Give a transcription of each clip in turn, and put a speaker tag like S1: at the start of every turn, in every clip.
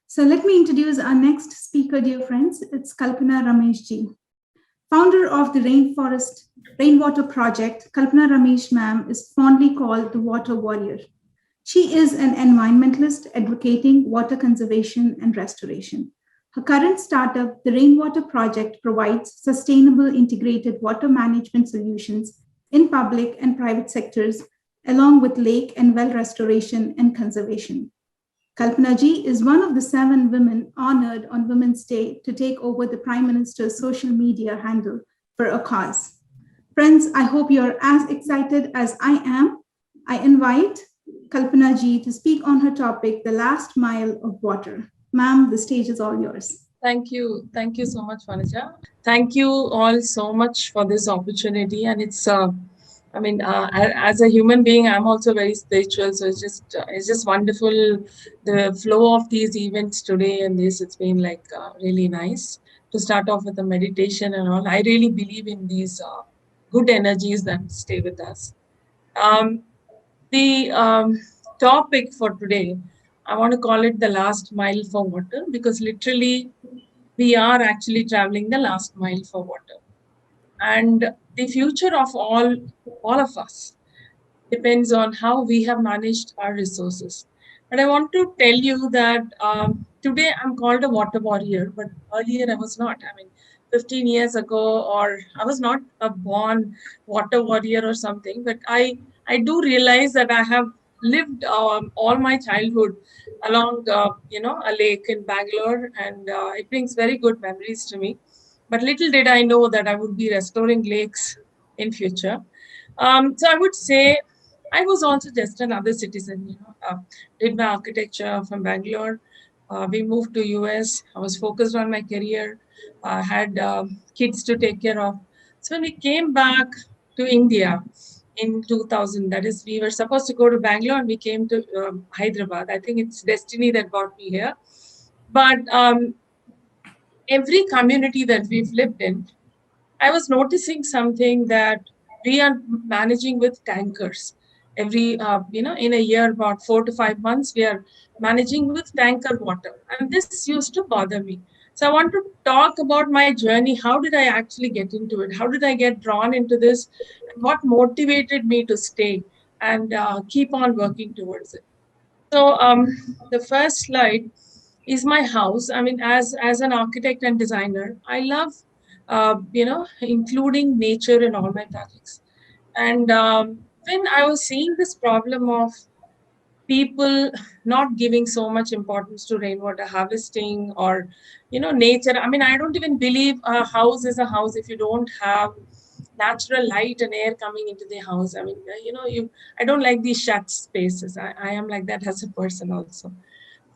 S1: So let me introduce our next speaker, dear friends. It's Kalpana Ramesh ji. Founder of the Rainwater Project, Kalpana Ramesh ma'am is fondly called the water warrior. She is an environmentalist advocating water conservation and restoration. Her current startup, the Rainwater Project, provides sustainable integrated water management solutions in public and private sectors, along with lake and well restoration and conservation. Kalpana ji is one of the 7 women honored on Women's Day to take over the Prime Minister's social media handle for a cause. Friends, I hope you're as excited as I am. I invite Kalpana ji to speak on her topic, the last mile of water. Ma'am, the stage is all yours.
S2: Thank you. Thank you so much, Vanuja. Thank you all so much for this opportunity. And it's, as a human being, I'm also very spiritual. So it's just wonderful. The flow of these events today and this, it's been like really nice to start off with a meditation and all. I really believe in these good energies that stay with us. The topic for today, I want to call it the last mile for water, because literally we are actually traveling the last mile for water. And the future of all of us depends on how we have managed our resources. But I want to tell you that today I'm called a water warrior, but earlier I was not. 15 years ago, or I was not a born water warrior or something, but I do realize that I have lived all my childhood along, a lake in Bangalore, and it brings very good memories to me. But little did I know that I would be restoring lakes in future. So I would say I was also just another citizen, did my architecture from Bangalore. We moved to US. I was focused on my career. I had kids to take care of. So when we came back to India in 2000, that is, we were supposed to go to Bangalore and we came to Hyderabad. I think it's destiny that brought me here. But every community that we've lived in, I was noticing something that we are managing with tankers. Every, in a year, about 4 to 5 months, we are managing with tanker water. And this used to bother me. So I want to talk about my journey. How did I actually get into it? How did I get drawn into this? And what motivated me to stay and keep on working towards it? So the first slide is my house. As an architect and designer, I love, including nature in all my projects. And when I was seeing this problem of people not giving so much importance to rainwater harvesting or, nature. I don't even believe a house is a house if you don't have natural light and air coming into the house. I don't like these shut spaces. I am like that as a person also.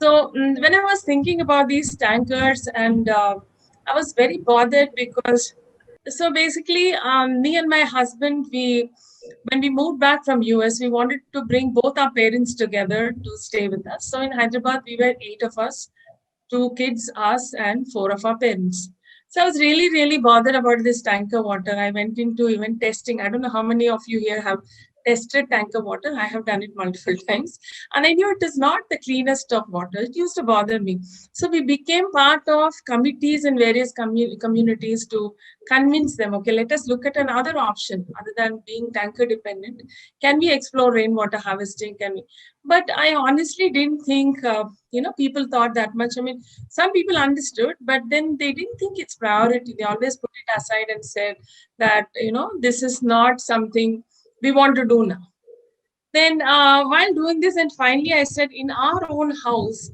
S2: So when I was thinking about these tankers, and I was very bothered because, so basically, me and my husband, when we moved back from US, we wanted to bring both our parents together to stay with us. So in Hyderabad, we were 8 of us, 2 kids, us, and 4 of our parents. So I was really, really bothered about this tanker water. I went into even testing. I don't know how many of you here have tested tanker water. I have done it multiple times. And I knew it is not the cleanest of water. It used to bother me. So we became part of committees in various communities to convince them, okay, let us look at another option other than being tanker dependent. Can we explore rainwater harvesting? Can we? But I honestly didn't think, people thought that much. Some people understood, but then they didn't think it's priority. They always put it aside and said that, this is not something we want to do now. Then while doing this, and finally I said, in our own house,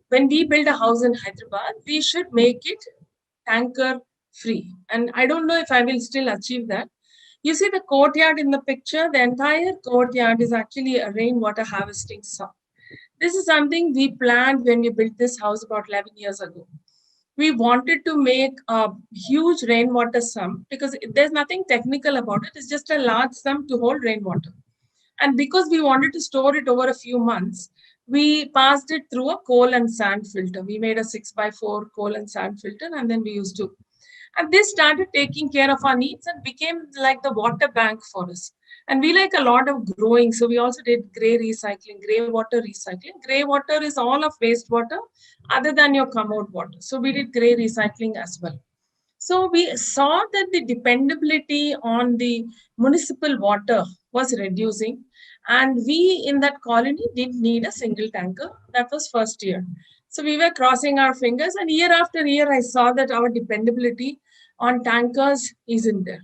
S2: when we build a house in Hyderabad, we should make it tanker free. And I don't know if I will still achieve that. You see the courtyard in the picture, the entire courtyard is actually a rainwater harvesting sump. This is something we planned when we built this house about 11 years ago. We wanted to make a huge rainwater sump because there's nothing technical about it. It's just a large sump to hold rainwater. And because we wanted to store it over a few months, we passed it through a coal and sand filter. We made a 6x4 coal and sand filter, and then we used to. And this started taking care of our needs and became like the water bank for us. And we like a lot of growing. So we also did gray recycling, gray water recycling. Gray water is all of wastewater other than your commode water. So we did gray recycling as well. So we saw that the dependability on the municipal water was reducing, and we in that colony didn't need a single tanker. That was first year. So we were crossing our fingers, and year after year, I saw that our dependability on tankers isn't there.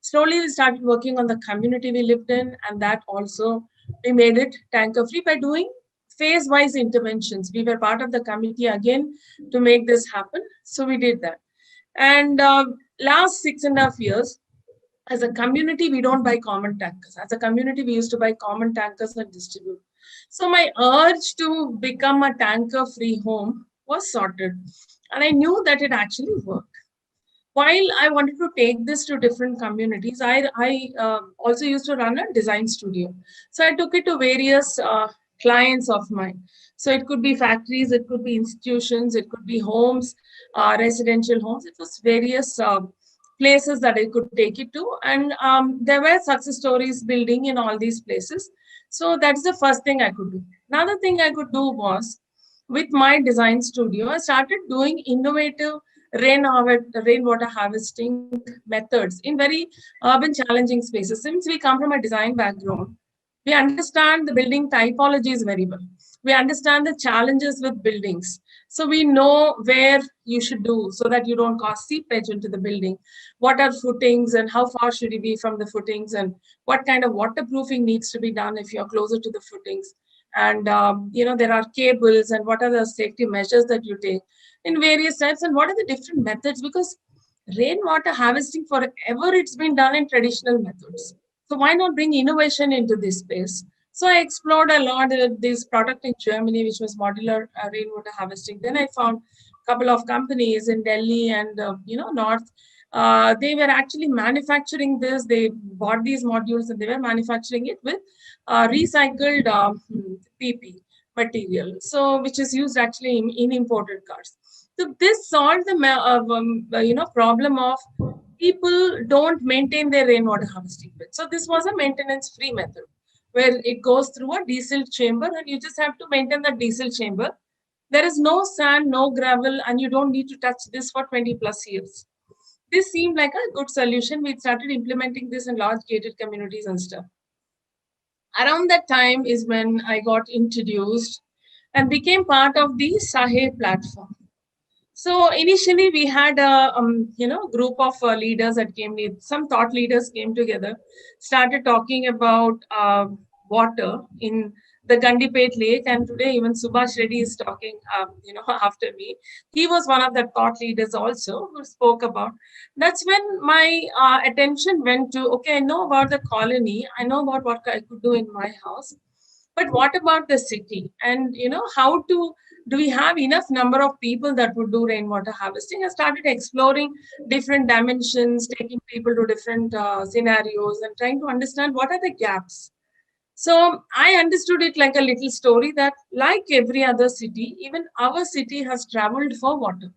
S2: Slowly, we started working on the community we lived in, and that also we made it tanker free by doing phase wise interventions. We were part of the committee again to make this happen. So we did that. And last 6.5 years, as a community, we don't buy common tankers. As a community, we used to buy common tankers and distribute. So my urge to become a tanker-free home was sorted. And I knew that it actually worked. While I wanted to take this to different communities, I also used to run a design studio. So I took it to various clients of mine. So it could be factories, it could be institutions, it could be homes, residential homes. It was various places that I could take it to. And there were success stories building in all these places. So that's the first thing I could do. Another thing I could do was with my design studio, I started doing innovative rainwater harvesting methods in very urban challenging spaces. Since we come from a design background, we understand the building typologies very well. We understand the challenges with buildings. So we know where you should do so that you don't cause seepage into the building. What are footings and how far should you be from the footings, and what kind of waterproofing needs to be done if you're closer to the footings. And there are cables, and what are the safety measures that you take in various types, and what are the different methods, because rainwater harvesting forever it's been done in traditional methods. So why not bring innovation into this space? So I explored a lot of this product in Germany, which was modular rainwater harvesting. Then I found a couple of companies in Delhi and north. They were actually manufacturing this. They bought these modules and they were manufacturing it with recycled PP material, so which is used actually in imported cars. So this solved the problem of people don't maintain their rainwater harvesting pit. So this was a maintenance-free method where it goes through a diesel chamber and you just have to maintain the diesel chamber. There is no sand, no gravel, and you don't need to touch this for 20 plus years. This seemed like a good solution. We started implementing this in large gated communities and stuff. Around that time is when I got introduced and became part of the Sahe platform. So initially we had a group of leaders that came, some thought leaders came together, started talking about water in the Gandipet Lake, and today even Subhash Reddy is talking, after me. He was one of the thought leaders also who spoke about. That's when my attention went to, okay, I know about the colony, I know about what I could do in my house, but what about the city? And how to do we have enough number of people that would do rainwater harvesting? I started exploring different dimensions, taking people to different scenarios and trying to understand what are the gaps. So I understood it like a little story that like every other city, even our city has traveled for water.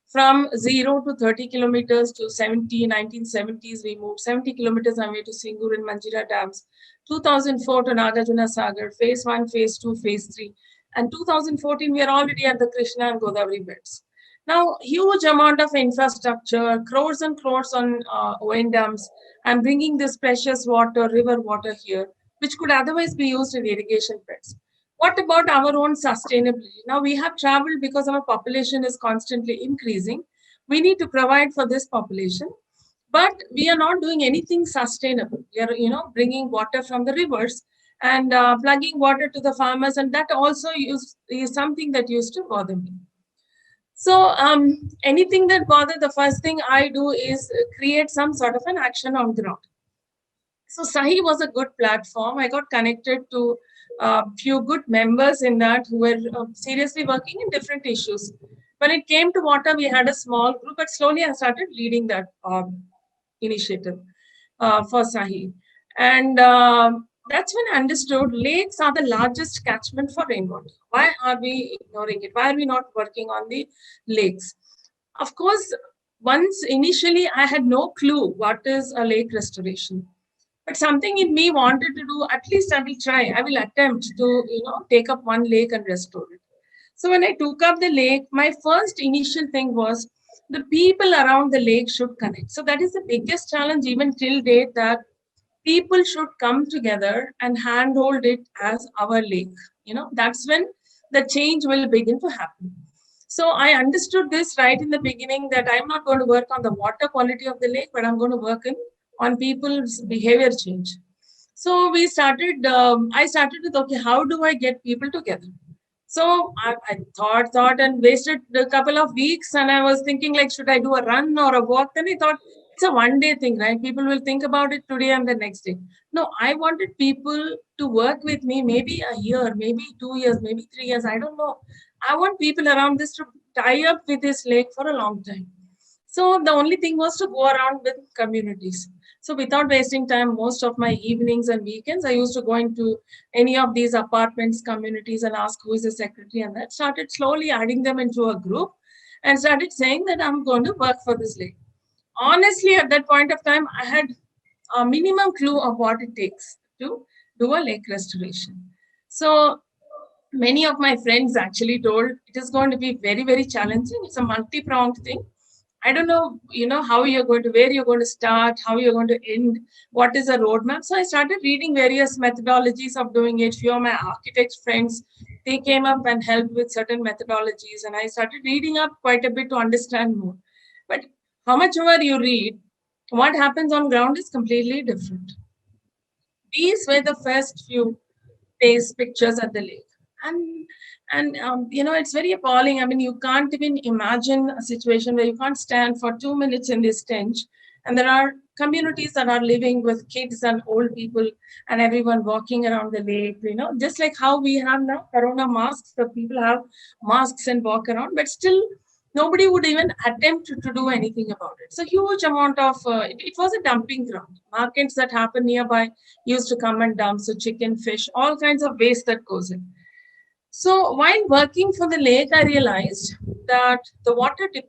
S2: From 0 to 30 kilometers to 1970s, we moved 70 kilometers away to Singur and Manjira dams, 2004 to Nagarjuna Sagar, phase 1, phase 2, phase 3. And 2014, we are already at the Krishna and Godavari beds. Now, huge amount of infrastructure, crores and crores on O&Ms, and bringing this precious water, river water here, which could otherwise be used in irrigation beds. What about our own sustainability? Now we have traveled because our population is constantly increasing. We need to provide for this population, but we are not doing anything sustainable. We are, bringing water from the rivers and plugging water to the farmers, and that also is something that used to bother me. So anything that bothers, the first thing I do is create some sort of an action on ground. So Sahi was a good platform. I got connected to a few good members in that who were seriously working in different issues. When it came to water, we had a small group, but slowly I started leading that initiative for Sahi. And that's when I understood lakes are the largest catchment for rainwater. Why are we ignoring it? Why are we not working on the lakes? Of course, once initially I had no clue what is a lake restoration. But something in me wanted to do, at least I will try, I will attempt to, take up one lake and restore it. So when I took up the lake, my first initial thing was the people around the lake should connect. So that is the biggest challenge even till date, that people should come together and handhold it as our lake. That's when the change will begin to happen. So I understood this right in the beginning, that I'm not going to work on the water quality of the lake, but I'm going to work on people's behavior change. So I started with, okay, how do I get people together? So I thought and wasted a couple of weeks, and I was thinking, like, should I do a run or a walk? Then I thought, it's a one day thing, right? People will think about it today and the next day. No, I wanted people to work with me, maybe a year, maybe 2 years, maybe 3 years. I don't know. I want people around this to tie up with this lake for a long time. So the only thing was to go around with communities. So without wasting time, most of my evenings and weekends, I used to go into any of these apartments, communities, and ask who is the secretary. And that started slowly adding them into a group and started saying that I'm going to work for this lake. Honestly, at that point of time, I had a minimum clue of what it takes to do a lake restoration. So many of my friends actually told it is going to be very, very challenging. It's a multi-pronged thing. I don't know, how you're going to, where you're going to start, how you're going to end, what is a roadmap. So I started reading various methodologies of doing it. Few of my architect friends, they came up and helped with certain methodologies, and I started reading up quite a bit to understand more. But how much ever you read, what happens on ground is completely different. These were the first few days pictures at the lake. And it's very appalling. I mean, you can't even imagine a situation where you can't stand for 2 minutes in this stench, and there are communities that are living with kids and old people and everyone walking around the lake, just like how we have now corona masks, the people have masks and walk around, but still nobody would even attempt to do anything about it. So huge amount of it was a dumping ground. Markets that happen nearby used to come and dump, so chicken, fish, all kinds of waste that goes in. So while working for the lake, I realized that the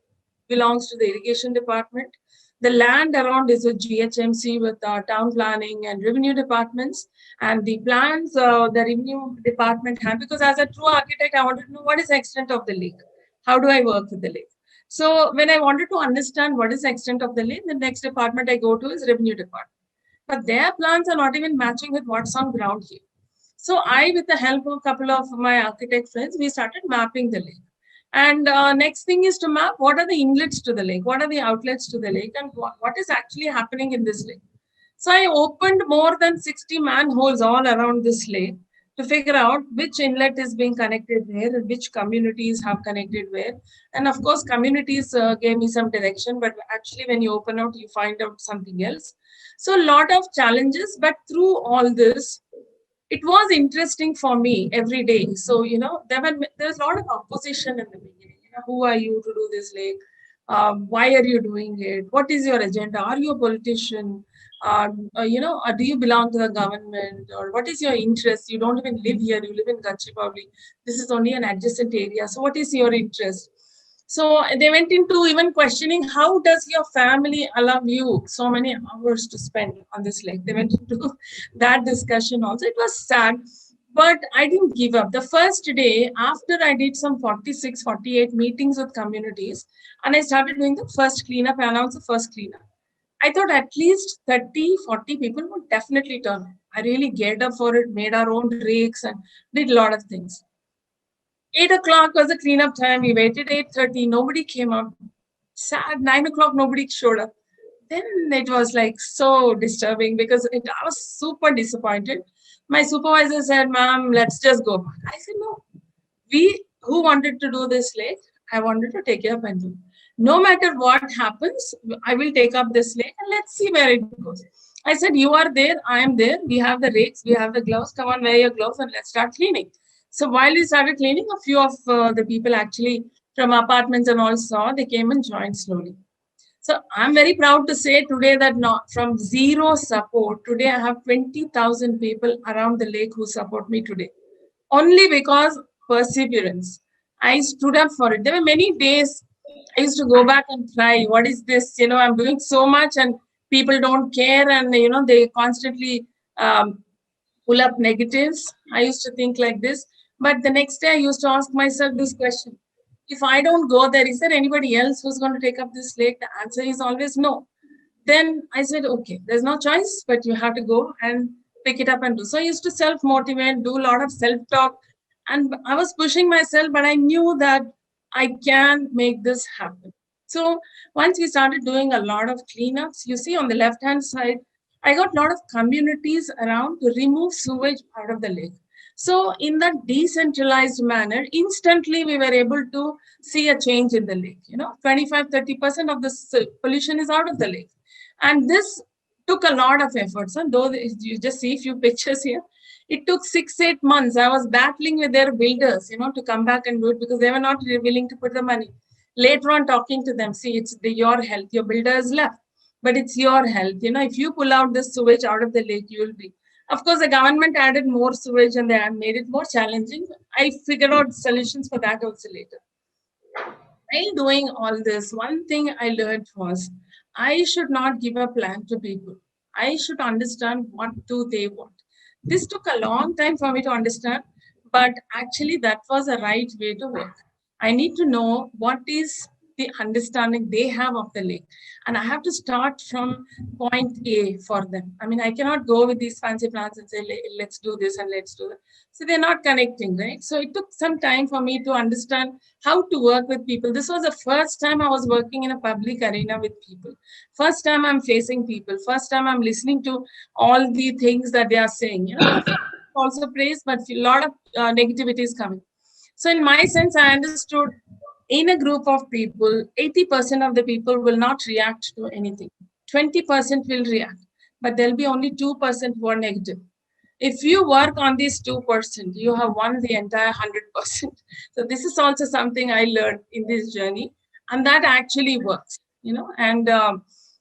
S2: belongs to the irrigation department. The land around is a GHMC with town planning and revenue departments. And the plans the revenue department had, because as a true architect, I wanted to know what is the extent of the lake. How do I work with the lake? So when I wanted to understand what is the extent of the lake, the next department I go to is revenue department. But their plans are not even matching with what's on ground here. So I, with the help of a couple of my architect friends, we started mapping the lake. And next thing is to map what are the inlets to the lake, what are the outlets to the lake, and what is actually happening in this lake. So I opened more than 60 manholes all around this lake to figure out which inlet is being connected where and which communities have connected where. And of course, communities gave me some direction, but actually when you open out, you find out something else. So a lot of challenges, but through all this, it was interesting for me every day. So, there's a lot of opposition in the beginning. Who are you to do this, like, why are you doing it? What is your agenda? Are you a politician? Or do you belong to the government? Or what is your interest? You don't even live here. You live in Gachibowli. This is only an adjacent area. So what is your interest? So they went into even questioning, how does your family allow you so many hours to spend on this lake? They went into that discussion also. It was sad, but I didn't give up. The first day, after I did some 46, 48 meetings with communities, and I started doing the first cleanup, I announced the first cleanup. I thought at least 30, 40 people would definitely turn up. I really geared up for it, made our own rakes and did a lot of things. 8 o'clock was the cleanup time. We waited 8:30. Nobody came up. Sad. 9 o'clock, nobody showed up. Then it was like so disturbing because I was super disappointed. My supervisor said, "Ma'am, let's just go." I said, "No. Who wanted to do this lake, I wanted to take it up and do. No matter what happens, I will take up this lake and let's see where it goes." I said, "You are there. I am there. We have the rakes. We have the gloves. Come on, wear your gloves and let's start cleaning." So while we started cleaning, a few of the people actually from apartments and all saw, they came and joined slowly. So I'm very proud to say today that not from zero support, today I have 20,000 people around the lake who support me today. Only because perseverance. I stood up for it. There were many days I used to go back and cry. What is this? I'm doing so much and people don't care, and they constantly pull up negatives. I used to think like this. But the next day I used to ask myself this question: if I don't go there, is there anybody else who's going to take up this lake? The answer is always no. Then I said, okay, there's no choice, but you have to go and pick it up and do. So I used to self motivate, do a lot of self talk, and I was pushing myself, but I knew that I can make this happen. So once we started doing a lot of cleanups, you see on the left hand side, I got a lot of communities around to remove sewage out of the lake. So in that decentralized manner, instantly we were able to see a change in the lake. 25-30% of the pollution is out of the lake. And this took a lot of efforts. And though you just see a few pictures here, it took 6-8 months. I was battling with their builders, to come back and do it because they were not really willing to put the money. Later on, talking to them, see, it's your health. Your builder is left, but it's your health. If you pull out this sewage out of the lake, you will be. Of course, the government added more sewage and they made it more challenging. I figured out solutions for that also later. While doing all this, one thing I learned was I should not give a plan to people. I should understand what do they want. This took a long time for me to understand, but actually that was the right way to work. I need to know what is the understanding they have of the lake. And I have to start from point A for them. I mean, I cannot go with these fancy plans and say, let's do this and let's do that. So they're not connecting, right? So it took some time for me to understand how to work with people. This was the first time I was working in a public arena with people. First time I'm facing people. First time I'm listening to all the things that they are saying. Also praise, but a lot of negativity is coming. So in my sense, I understood in a group of people, 80% of the people will not react to anything. 20% will react, but there'll be only 2% who are negative. If you work on this 2%, you have won the entire 100%. So this is also something I learned in this journey, and that actually works, and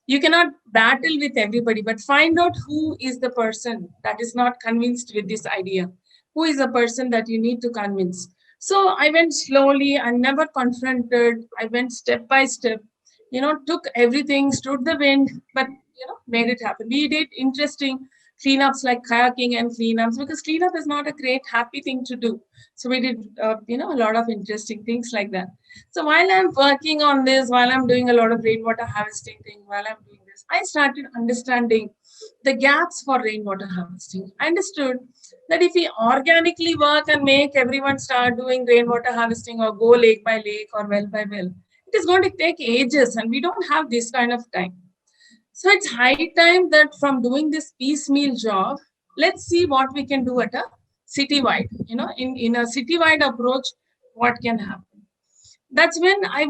S2: you cannot battle with everybody, but find out who is the person that is not convinced with this idea. Who is the person that you need to convince? So I went slowly. I never confronted. I went step by step, took everything, stood the wind, but, made it happen. We did interesting cleanups like kayaking and cleanups because cleanup is not a great, happy thing to do. So we did, a lot of interesting things like that. So while I'm working on this, while I'm doing a lot of rainwater harvesting thing, while I'm doing this, I started understanding the gaps for rainwater harvesting. I understood that if we organically work and make everyone start doing rainwater harvesting or go lake by lake or well by well, it is going to take ages and we don't have this kind of time. So it's high time that from doing this piecemeal job, let's see what we can do at a citywide, in a citywide approach, what can happen. That's when I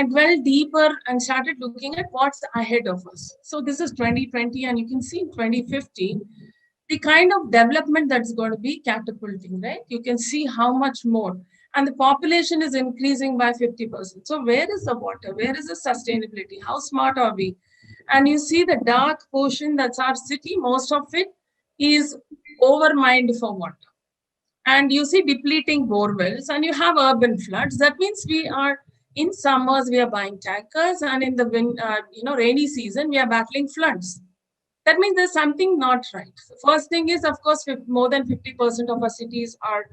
S2: dwelled deeper and started looking at what's ahead of us. So this is 2020 and you can see in 2050, the kind of development that's going to be catapulting, right? You can see how much more. And the population is increasing by 50%. So where is the water? Where is the sustainability? How smart are we? And you see the dark portion, that's our city, most of it is overmined for water. And you see depleting bore wells and you have urban floods. That means we are, in summers, we are buying tankers, and in the rainy season, we are battling floods. That means there's something not right. The first thing is, of course, more than 50% of our cities are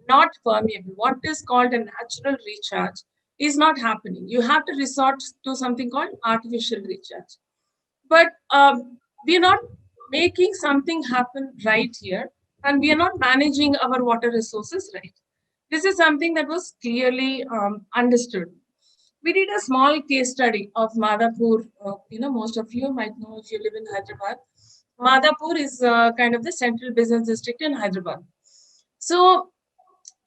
S2: not permeable. What is called a natural recharge is not happening. You have to resort to something called artificial recharge. But we are not making something happen right here, and we are not managing our water resources right. This is something that was clearly understood. We did a small case study of Madhapur. Most of you might know if you live in Hyderabad. Madhapur is kind of the central business district in Hyderabad. So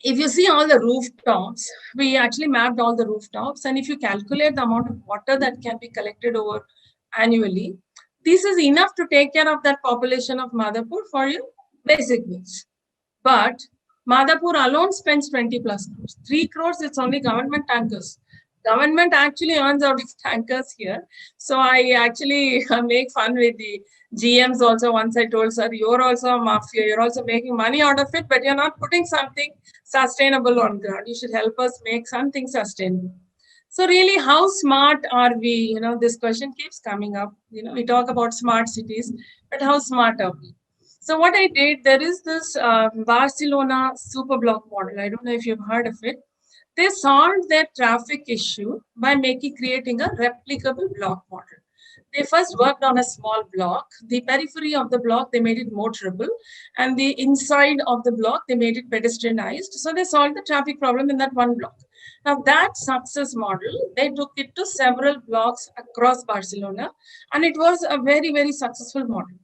S2: if you see all the rooftops, we actually mapped all the rooftops. And if you calculate the amount of water that can be collected over annually, this is enough to take care of that population of Madhapur for your basic needs. But Madhapur alone spends 20 plus crores. 3 crores, it's only government tankers. Government actually earns out of tankers here. So I actually make fun with the GMs also. Once I told, sir, you're also a mafia. You're also making money out of it, but you're not putting something sustainable on ground. You should help us make something sustainable. So really, how smart are we? This question keeps coming up. We talk about smart cities, but how smart are we? So what I did, there is this Barcelona super block model. I don't know if you've heard of it. They solved their traffic issue by creating a replicable block model. They first worked on a small block. The periphery of the block, they made it motorable, and the inside of the block, they made it pedestrianized. So they solved the traffic problem in that one block. Now, that success model, they took it to several blocks across Barcelona, and it was a very, very successful model.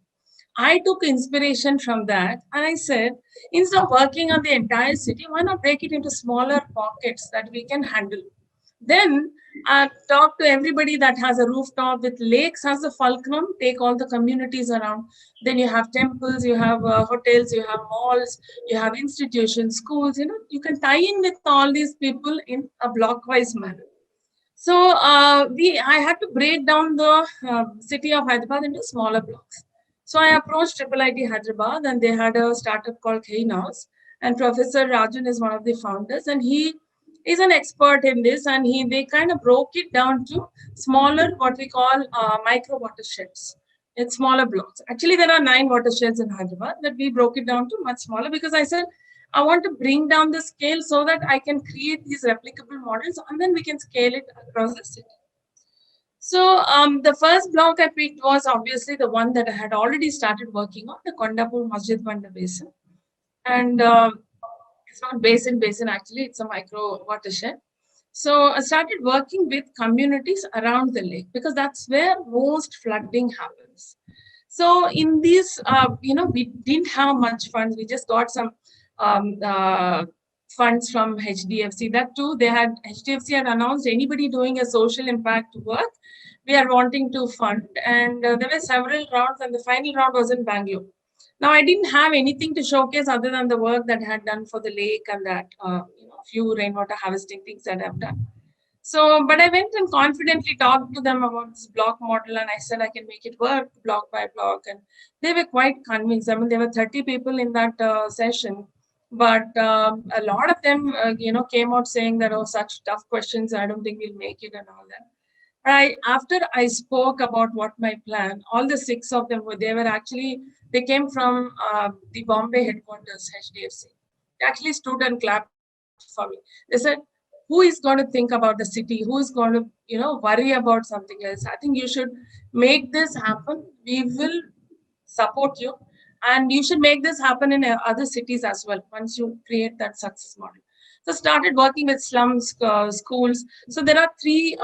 S2: I took inspiration from that and I said, instead of working on the entire city, why not break it into smaller pockets that we can handle? Then I talk to everybody that has a rooftop with lakes as a fulcrum, take all the communities around. Then you have temples, you have hotels, you have malls, you have institutions, schools, you can tie in with all these people in a blockwise manner. So I had to break down the city of Hyderabad into smaller blocks. So I approached Triple IT Hyderabad, and they had a startup called Kainos, and Professor Rajan is one of the founders, and he is an expert in this, and they kind of broke it down to smaller, what we call micro watersheds. It's smaller blocks. Actually, there are 9 watersheds in Hyderabad, but we broke it down to much smaller because I said I want to bring down the scale so that I can create these replicable models, and then we can scale it across the city. So the first block I picked was obviously the one that I had already started working on, the Kondapur Masjid Banda Basin. And it's not basin actually, it's a micro watershed. So I started working with communities around the lake because that's where most flooding happens. So in these, we didn't have much funds. We just got some funds from HDFC. That too, HDFC had announced anybody doing a social impact work, we are wanting to fund. And there were several rounds, and the final round was in Bangalore. Now, I didn't have anything to showcase other than the work that I had done for the lake and that few rainwater harvesting things that I've done. So, but I went and confidently talked to them about this block model, and I said I can make it work block by block, and they were quite convinced. I mean, there were 30 people in that session, but a lot of them, came out saying that, oh, such tough questions, I don't think we'll make it and all that. After I spoke about what my plan, all the 6 of them they came from the Bombay headquarters, HDFC. They actually stood and clapped for me. They said, who is going to think about the city? Who is going to, worry about something else? I think you should make this happen. We will support you. And you should make this happen in other cities as well once you create that success model. So started working with slums, schools. So there are 3,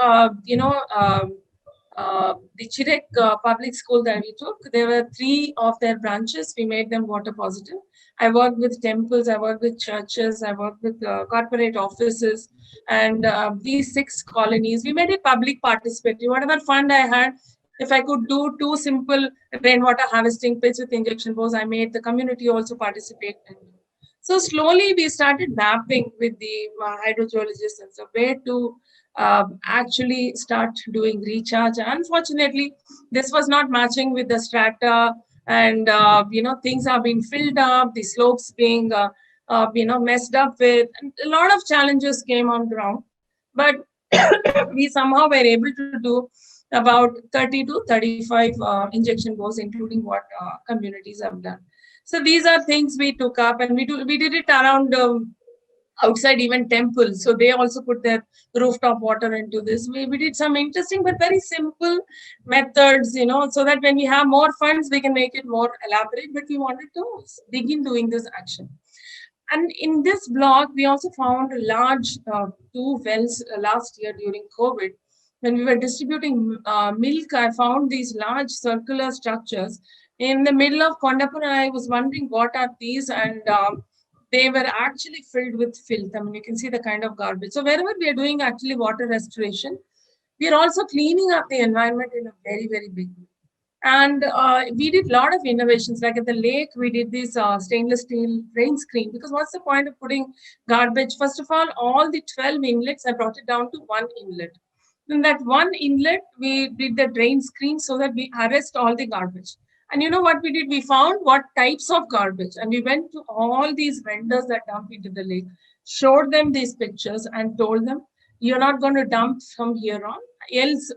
S2: the Chirek public school that we took, there were 3 of their branches. We made them water positive. I worked with temples, I worked with churches, I worked with corporate offices, and these 6 colonies. We made it public participatory. Whatever fund I had, if I could do 2 simple rainwater harvesting pits with injection bores, I made the community also participate. So slowly we started mapping with the hydrogeologists and so where to actually start doing recharge. Unfortunately, this was not matching with the strata, and things are being filled up, the slopes being messed up with, and a lot of challenges came on ground. But we somehow were able to do about 30 to 35 injection bores, including what communities have done. So these are things we took up, and we did it around outside even temples. So they also put their rooftop water into this. We did some interesting but very simple methods, so that when we have more funds, we can make it more elaborate. But we wanted to begin doing this action. And in this block, we also found large 2 wells last year during COVID. When we were distributing milk, I found these large circular structures in the middle of Kondapur, and I was wondering what are these, and they were actually filled with filth. I mean, you can see the kind of garbage. So wherever we are doing actually water restoration, we are also cleaning up the environment in a very, very big way. And we did a lot of innovations. Like at the lake, we did this stainless steel rain screen, because what's the point of putting garbage? First of all the 12 inlets, I brought it down to 1 inlet. In that 1 inlet, we did the drain screen so that we arrest all the garbage. And you know what we did? We found what types of garbage, and we went to all these vendors that dump into the lake, showed them these pictures and told them, you're not going to dump from here on, else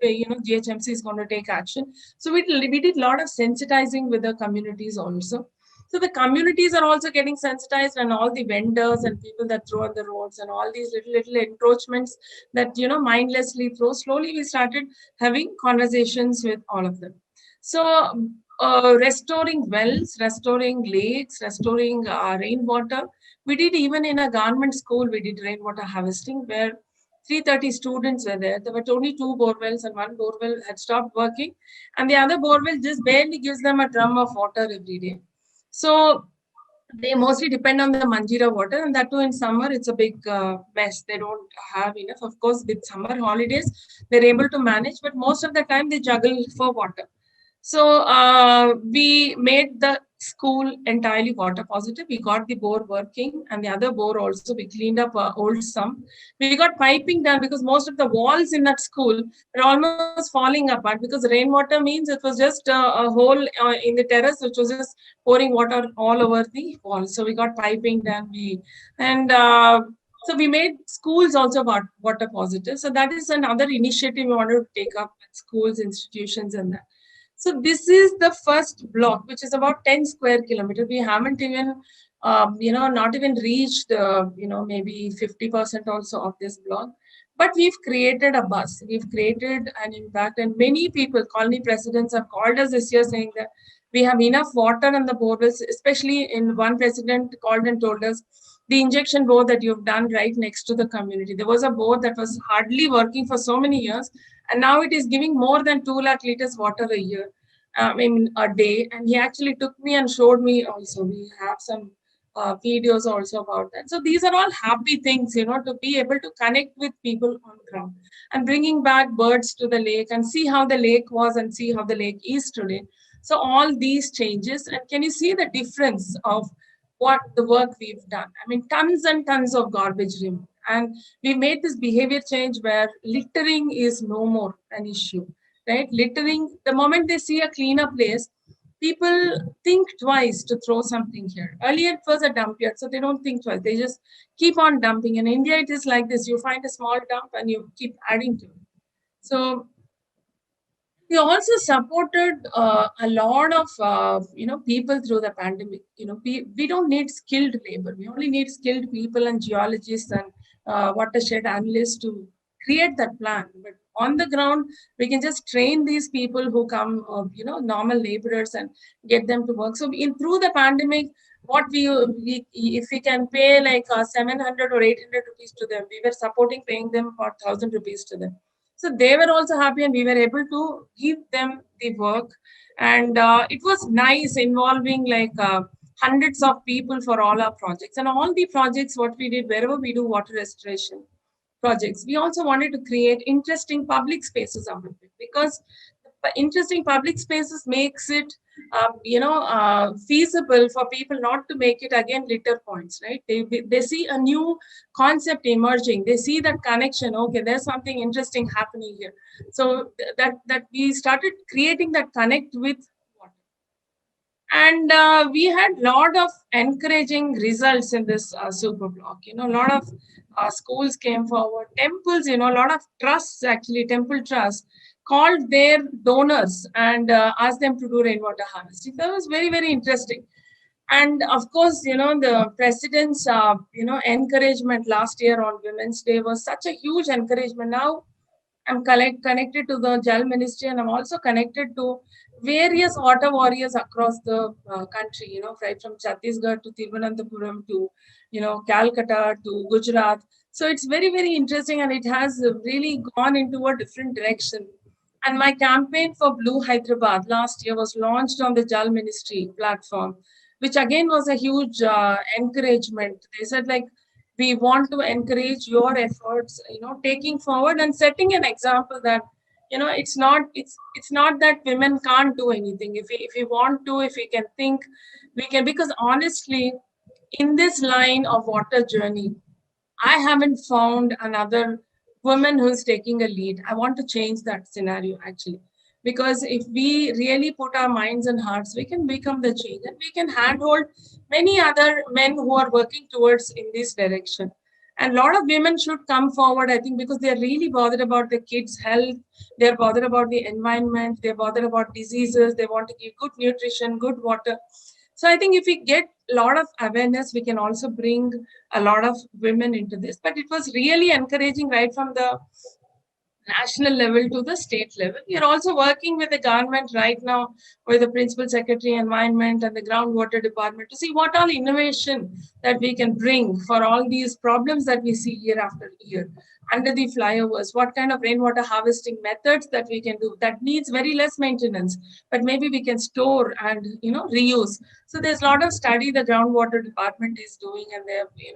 S2: GHMC is going to take action. So we did a lot of sensitizing with the communities also. So the communities are also getting sensitized, and all the vendors and people that throw on the roads and all these little encroachments that mindlessly throw. Slowly we started having conversations with all of them. So restoring wells, restoring lakes, restoring rainwater. We did even in a government school, we did rainwater harvesting where 330 students were there. There were only two borewells and one borewell had stopped working. And the other borewell just barely gives them a drum of water every day. So they mostly depend on the Manjira water, and that too in summer, it's a big mess. They don't have enough. Of course, with summer holidays, they're able to manage, but most of the time they juggle for water. So we made the school entirely water positive. We got the bore working, and the other bore also we cleaned up old sump. We got piping done because most of the walls in that school were almost falling apart because rainwater means it was just a hole in the terrace which was just pouring water all over the wall. So we got piping done. So we made schools also water positive. So that is another initiative we wanted to take up with schools, institutions, and that. So this is the first block, which is about 10 square kilometers. We haven't even, not even reached, maybe 50% also of this block. But we've created a buzz. We've created an impact, and many people, colony presidents, have called us this year saying that we have enough water on the borewells. Especially in one president called and told us the injection bore that you've done right next to the community. There was a bore that was hardly working for so many years, and now it is giving more than 2 lakh liters water a year, a day. And he actually took me and showed me also. We have some videos also about that. So these are all happy things, to be able to connect with people on ground and bringing back birds to the lake and see how the lake was and see how the lake is today. So all these changes, and can you see the difference of what the work we've done? I mean, tons and tons of garbage removed. And we made this behavior change where littering is no more an issue, right? Littering, the moment they see a cleaner place, people think twice to throw something here. Earlier, it was a dump yard, so they don't think twice. They just keep on dumping. In India, it is like this. You find a small dump and you keep adding to it. So we also supported a lot of people through the pandemic. We don't need skilled labor. We only need skilled people and geologists and watershed analysts to create that plan. But on the ground, we can just train these people who come, normal laborers, and get them to work. So through the pandemic, what if we can pay like 700 or 800 rupees to them, we were supporting paying them for 1,000 rupees to them. So they were also happy, and we were able to give them the work. And it was nice involving like hundreds of people for all our projects. And all the projects, what we did, wherever we do water restoration projects, we also wanted to create interesting public spaces out of it, because interesting public spaces makes it feasible for people not to make it again litter points, right? They see a new concept emerging. They see that connection. Okay, there's something interesting happening here. So that we started creating that connect with water. And we had a lot of encouraging results in this super block. A lot of schools came forward. Temples, a lot of trusts, actually, temple trusts, called their donors and asked them to do rainwater harvesting. That was very, very interesting. And of course, the president's, encouragement last year on Women's Day was such a huge encouragement. Now I'm connected to the Jal Ministry, and I'm also connected to various water warriors across the country, right from Chhattisgarh to Thiruvananthapuram to, Calcutta to Gujarat. So it's very, very interesting, and it has really gone into a different direction. And my campaign for Blue Hyderabad last year was launched on the Jal Ministry platform, which again was a huge encouragement. They said, like, we want to encourage your efforts, taking forward and setting an example that, it's not that women can't do anything. If we want to, if we can think, we can. Because honestly, in this line of water journey, I haven't found another woman who's taking a lead. I want to change that scenario, actually. Because if we really put our minds and hearts, we can become the change, and we can handhold many other men who are working towards in this direction. And a lot of women should come forward, I think, because they're really bothered about the kids' health. They're bothered about the environment. They're bothered about diseases. They want to give good nutrition, good water. So I think if we get a lot of awareness, we can also bring a lot of women into this. But it was really encouraging right from the national level to the state level. We are also working with the government right now, with the principal secretary environment and the groundwater department, to see what all innovation that we can bring for all these problems that we see year after year under the flyovers. What kind of rainwater harvesting methods that we can do that needs very less maintenance, but maybe we can store and reuse. So there's a lot of study the groundwater department is doing, and they've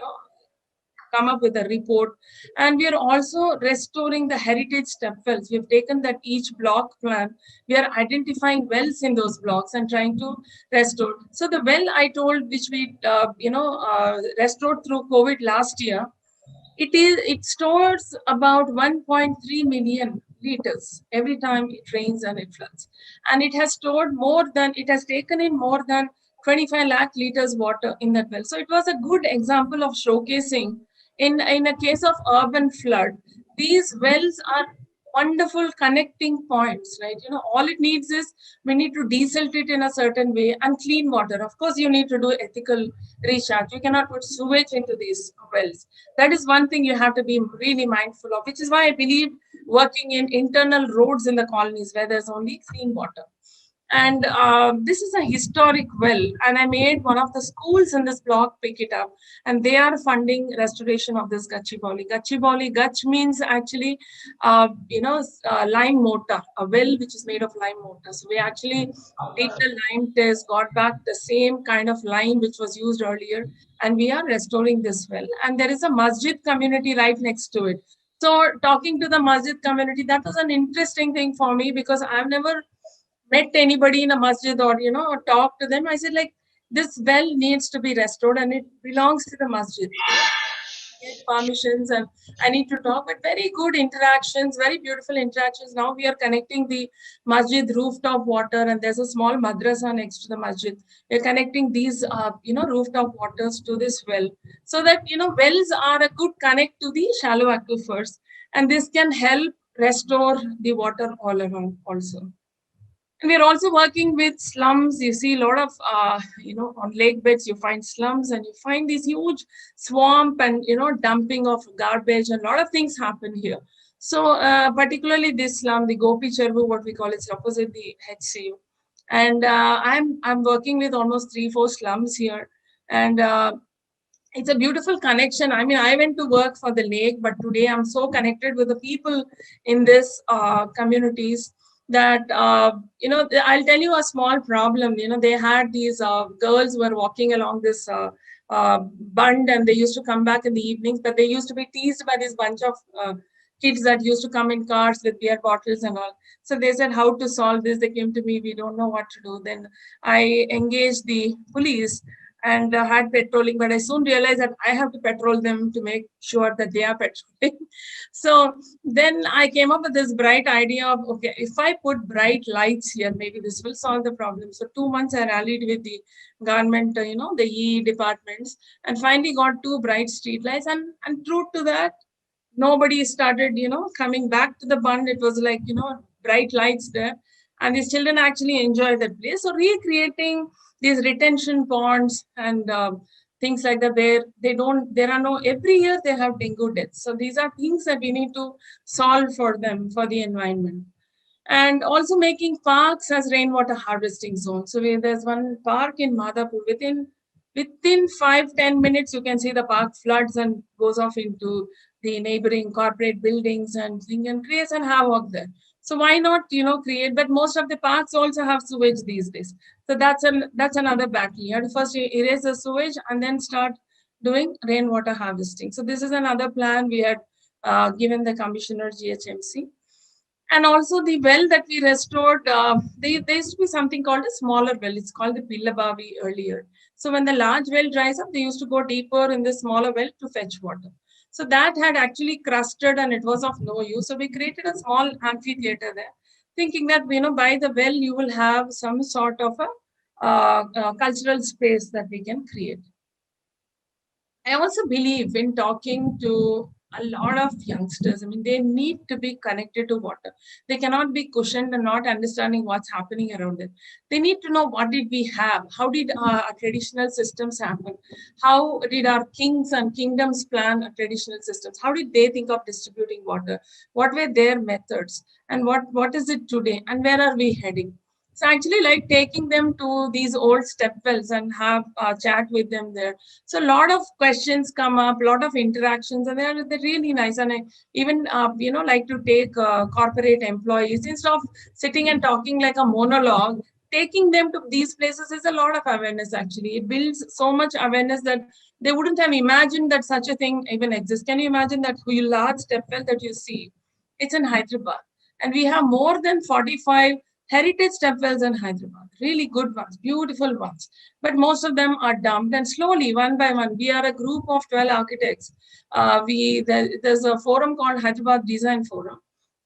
S2: come up with a report. And we are also restoring the heritage step wells. We've taken that each block plan. We are identifying wells in those blocks and trying to restore. So the well I told, which we restored through COVID last year, it stores about 1.3 million liters every time it rains and it floods, and it has taken in more than 25 lakh liters water in that well. So it was a good example of showcasing in a case of urban flood, these wells are wonderful connecting points, right? All it needs is, we need to desalt it in a certain way and clean water. Of course, you need to do ethical recharge. You cannot put sewage into these wells. That is one thing you have to be really mindful of, which is why I believe working in internal roads in the colonies where there's only clean water. And this is a historic well, and I made one of the schools in this block pick it up, and they are funding restoration of this Gachibowli. Gachibowli, Gach means actually, lime mortar, a well which is made of lime mortar. So we actually did the lime test, got back the same kind of lime which was used earlier, and we are restoring this well. And there is a masjid community right next to it. So talking to the masjid community, that was an interesting thing for me, because I've never met anybody in a masjid or or talk to them. I said, like, this well needs to be restored and it belongs to the masjid. Get permissions, and I need to talk, but very good interactions, very beautiful interactions. Now we are connecting the masjid rooftop water, and there's a small madrasa next to the masjid. We're connecting these rooftop waters to this well, so that wells are a good connect to the shallow aquifers, and this can help restore the water all around also. And we're also working with slums. You see a lot of, on lake beds, you find slums, and you find this huge swamp and, dumping of garbage, and a lot of things happen here. So particularly this slum, the Gopi Chervu, what we call, it's opposite the HCU. And I'm working with almost 3-4 slums here. And it's a beautiful connection. I mean, I went to work for the lake, but today I'm so connected with the people in this communities that, I'll tell you a small problem. They had these girls who were walking along this bund, and they used to come back in the evenings, but they used to be teased by this bunch of kids that used to come in cars with beer bottles and all. So they said, how to solve this? They came to me, we don't know what to do. Then I engaged the police and had patrolling, but I soon realized that I have to patrol them to make sure that they are patrolling. So then I came up with this bright idea of, okay, if I put bright lights here, maybe this will solve the problem. So 2 months I rallied with the government, the EE departments, and finally got 2 bright street lights. And true to that, nobody started, coming back to the bund. It was like, bright lights there. And these children actually enjoy that place. So recreating these retention ponds and things like that, where there are no, every year they have dengue deaths. So these are things that we need to solve for them, for the environment. And also making parks as rainwater harvesting zones. So there's one park in Madhapur, within 5-10 minutes, you can see the park floods and goes off into the neighboring corporate buildings and creates an havoc there. So why not, create? But most of the parks also have sewage these days. So that's another battle. You have to first erase the sewage and then start doing rainwater harvesting. So this is another plan we had given the commissioner GHMC. And also the well that we restored, there used to be something called a smaller well. It's called the Pillabavi earlier. So when the large well dries up, they used to go deeper in the smaller well to fetch water. So that had actually crusted and it was of no use. So we created a small amphitheater there, thinking that, by the well, you will have some sort of a cultural space that we can create. I also believe in talking to a lot of youngsters. I mean, they need to be connected to water. They cannot be cushioned and not understanding what's happening around them. They need to know what did we have? How did our traditional systems happen? How did our kings and kingdoms plan traditional systems? How did they think of distributing water? What were their methods? And what is it today? And where are we heading? So actually like taking them to these old step wells and have a chat with them there. So a lot of questions come up, a lot of interactions, and they're really nice. And I even like to take corporate employees instead of sitting and talking like a monologue. Taking them to these places is a lot of awareness. Actually, it builds so much awareness that they wouldn't have imagined that such a thing even exists. Can you imagine that large step well that you see? It's in Hyderabad, and we have more than 45 heritage step wells in Hyderabad. Really good ones, beautiful ones, but most of them are dumped, and slowly one by one we are a group of 12 architects. There's a forum called Hyderabad Design Forum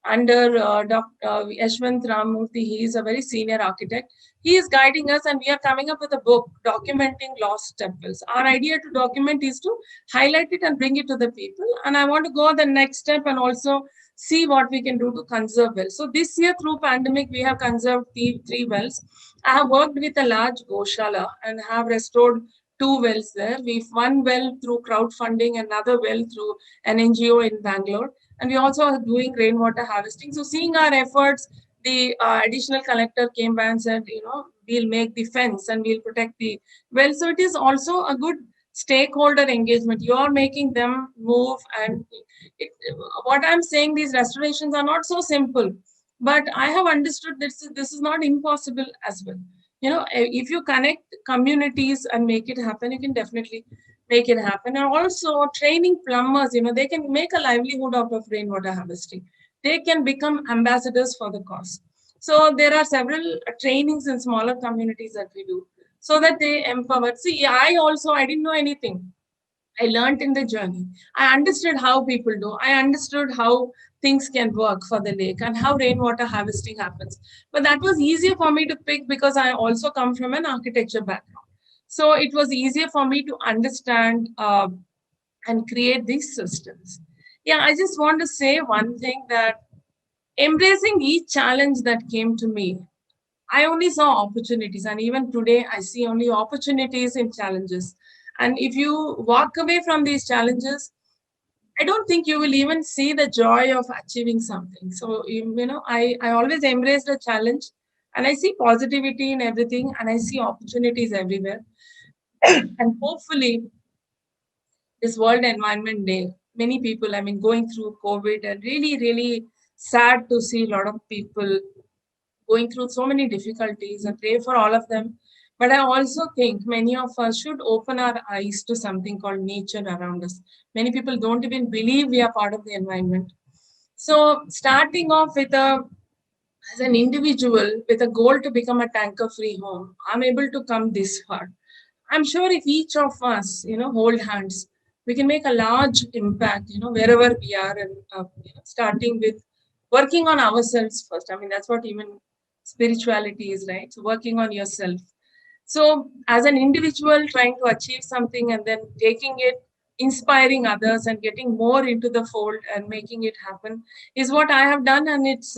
S2: under Dr. Yashwant Ramurthy. He is a very senior architect. He is guiding us, and we are coming up with a book documenting lost temples. Our idea to document is to highlight it and bring it to the people, and I want to go the next step and also see what we can do to conserve wells. So this year through pandemic, we have conserved three wells. I have worked with a large Goshala and have restored two wells there. We've one well through crowdfunding, another well through an NGO in Bangalore. And we also are doing rainwater harvesting. So seeing our efforts, the additional collector came by and said, we'll make the fence and we'll protect the well. So it is also a good stakeholder engagement. You are making them move, and what I'm saying, these restorations are not so simple, but I have understood this is not impossible as well. If you connect communities and make it happen, you can definitely make it happen. And also training plumbers, they can make a livelihood out of rainwater harvesting. They can become ambassadors for the cause. So there are several trainings in smaller communities that we do so that they empower. See, I didn't know anything. I learned in the journey. I understood how people do. I understood how things can work for the lake and how rainwater harvesting happens. But that was easier for me to pick because I also come from an architecture background. So it was easier for me to understand and create these systems. Yeah, I just want to say one thing, that embracing each challenge that came to me, I only saw opportunities, and even today I see only opportunities in challenges. And if you walk away from these challenges, I don't think you will even see the joy of achieving something. So, I always embrace the challenge, and I see positivity in everything, and I see opportunities everywhere. And hopefully, this World Environment Day, many people, going through COVID, and really, really sad to see a lot of people going through so many difficulties. I pray for all of them. But I also think many of us should open our eyes to something called nature around us. Many people don't even believe we are part of the environment. So starting off as an individual with a goal to become a tanker-free home, I'm able to come this far. I'm sure if each of us, hold hands, we can make a large impact, wherever we are, and starting with working on ourselves first. That's what even spirituality is, right? So working on yourself. So as an individual trying to achieve something and then taking it, inspiring others and getting more into the fold and making it happen is what I have done. And it's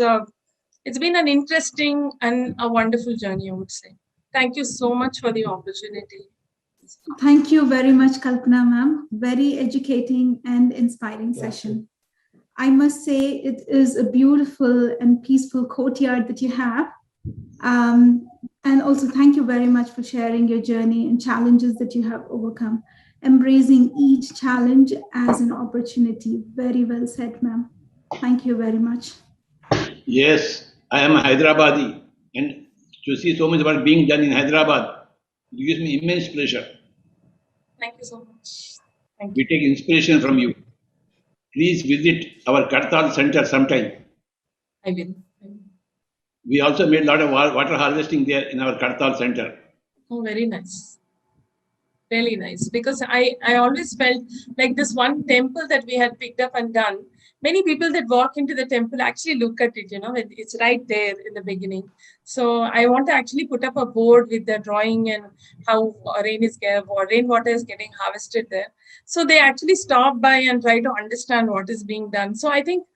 S2: been an interesting and a wonderful journey, I would say. Thank you so much for the opportunity.
S1: Thank you very much, Kalpana ma'am. Very educating and inspiring session. I must say it is a beautiful and peaceful courtyard that you have. And also thank you very much for sharing your journey and challenges that you have overcome. Embracing each challenge as an opportunity. Very well said, ma'am. Thank you very much.
S3: Yes, I am a Hyderabadi, and to see so much work being done in Hyderabad, it gives me immense pleasure.
S2: Thank you so much. Thank
S3: We
S2: you.
S3: take inspiration from you. Please visit our Kartal center sometime.
S2: I will.
S3: We also made a lot of water harvesting there in our Kartal center.
S2: Oh, very nice. Really nice. Because I always felt like this one temple that we had picked up and done, many people that walk into the temple actually look at it, it's right there in the beginning. So I want to actually put up a board with the drawing and how rainwater is getting harvested there. So they actually stop by and try to understand what is being done. So I think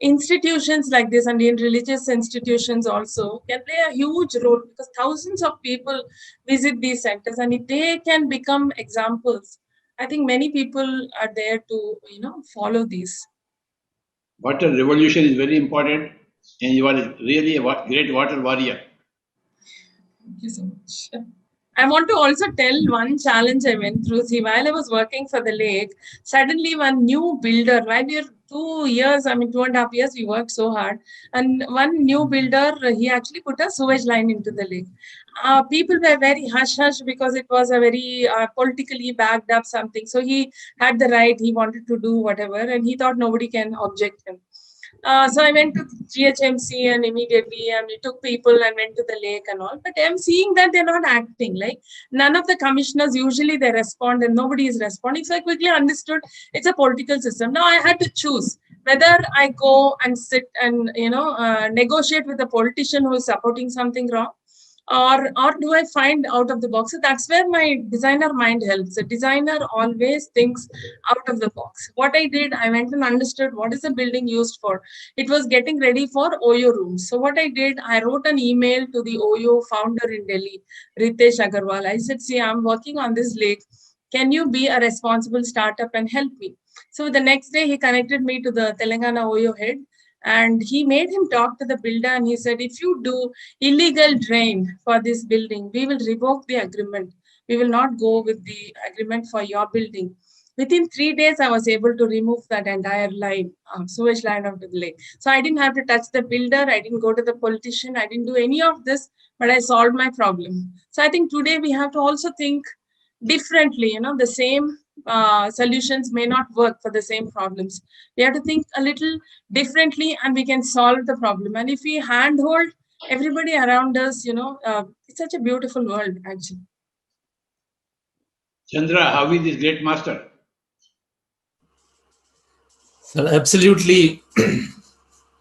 S2: institutions like this, and in religious institutions also, can play a huge role, because thousands of people visit these centers, and if they can become examples, I think many people are there to follow these.
S3: Water revolution is very important, and you are really a great water warrior.
S2: Thank you so much. I want to also tell one challenge I went through. See, while I was working for the lake, suddenly one new builder, while we were 2 years, 2.5 years, we worked so hard. And one new builder, he actually put a sewage line into the lake. People were very hush-hush because it was a very politically backed up something. So he had the right, he wanted to do whatever, and he thought nobody can object him. So I went to GHMC and immediately we took people and went to the lake and all. But I'm seeing that they're not acting. Like none of the commissioners, usually they respond and nobody is responding. So I quickly understood it's a political system. Now I had to choose whether I go and sit and negotiate with a politician who is supporting something wrong, or do I find out of the box. So that's where my designer mind helps. The designer always thinks out of the box. What I did, I went and understood what is the building used for. It was getting ready for OYO rooms. So what I did, I wrote an email to the OYO founder in Delhi, Ritesh Agarwal. I said, see, I'm working on this lake. Can you be a responsible startup and help me? So the next day he connected me to the Telangana OYO head, and he made him talk to the builder, and he said, if you do illegal drain for this building, we will revoke the agreement. We will not go with the agreement for your building. Within 3 days, I was able to remove that entire line, sewage line out of the lake. So I didn't have to touch the builder. I didn't go to the politician. I didn't do any of this, but I solved my problem. So I think today we have to also think differently. The same solutions may not work for the same problems. We have to think a little differently and we can solve the problem. And if we handhold everybody around us, it's such a beautiful world, actually.
S3: Chandra, how is this great master?
S4: So absolutely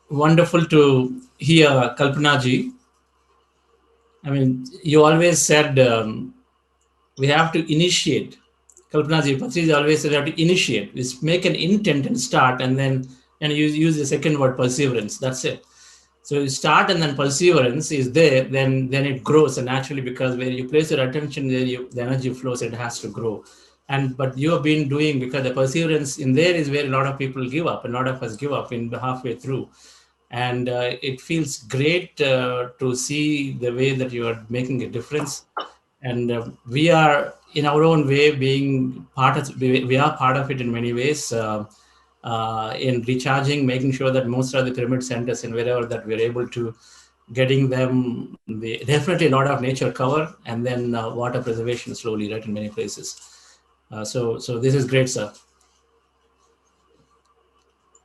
S4: wonderful to hear Kalpana ji. I mean, you always said we have to initiate. Kalpana ji, Patriji always said we have to initiate. We make an intent and start, and then use the second word, perseverance. That's it. So you start and then perseverance is there, then it grows, and naturally, because where you place your attention, there the energy flows, it has to grow. But you have been doing, because the perseverance in there is where a lot of people give up, a lot of us give up in halfway through. And it feels great to see the way that you are making a difference. And we are in our own way being part of, we are part of it in many ways, in recharging, making sure that most of the pyramid centers and wherever that we're able to getting them, definitely a lot of nature cover, and then water preservation slowly, right, in many places. So this is great, sir.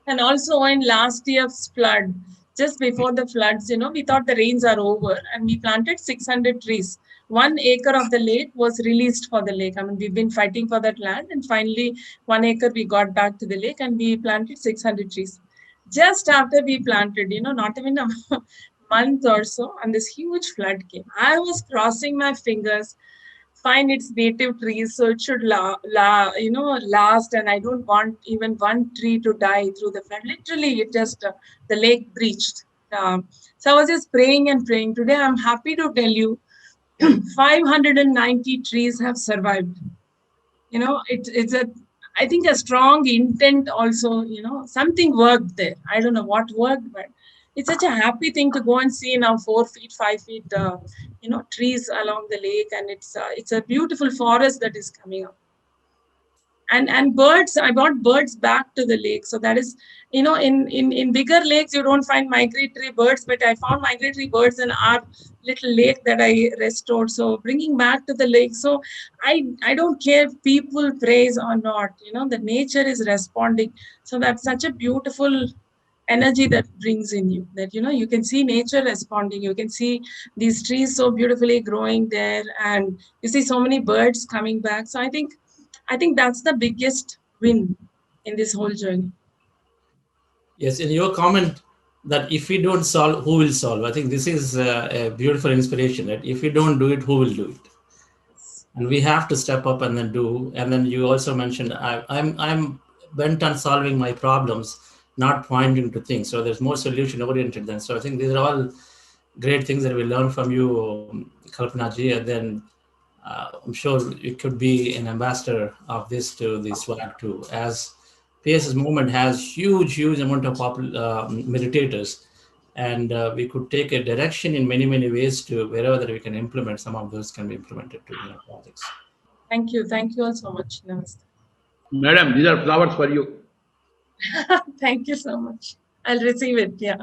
S2: And also in last year's flood, just before the floods, we thought the rains are over and we planted 600 trees. 1 acre of the lake was released for the lake. I mean, we've been fighting for that land, and finally 1 acre we got back to the lake and we planted 600 trees. Just after we planted, not even a month or so, and this huge flood came. I was crossing my fingers, find its native trees, so it should last, and I don't want even one tree to die through the flood. Literally, it just the lake breached. So I was just praying and praying. Today, I'm happy to tell you, 590 trees have survived. It's I think a strong intent also. Something worked there. I don't know what worked, but it's such a happy thing to go and see now 4 feet, 5 feet, trees along the lake, and it's a beautiful forest that is coming up. And birds, I brought birds back to the lake. So that is, in bigger lakes, you don't find migratory birds, but I found migratory birds in our little lake that I restored. So bringing back to the lake. So I don't care if people praise or not, the nature is responding. So that's such a beautiful energy that brings in you, that you can see nature responding. You can see these trees so beautifully growing there, and you see so many birds coming back. So I think that's the biggest win in this whole journey.
S4: Yes, in your comment that if we don't solve, who will solve? I think this is a beautiful inspiration. That if we don't do it, who will do it? And we have to step up and then do. And then you also mentioned I'm bent on solving my problems, not pointing to things. So there's more solution oriented then. So I think these are all great things that we learn from you, Kalpana ji. And then I'm sure you could be an ambassador of this to the SWAG too, as PSS movement has huge amount of meditators, and we could take a direction in many ways to wherever that we can implement. Some of those can be implemented to projects.
S2: Thank you. Thank you all so much. Namaste.
S3: Madam, these are flowers for you.
S2: Thank you so much. I'll receive it. Yeah.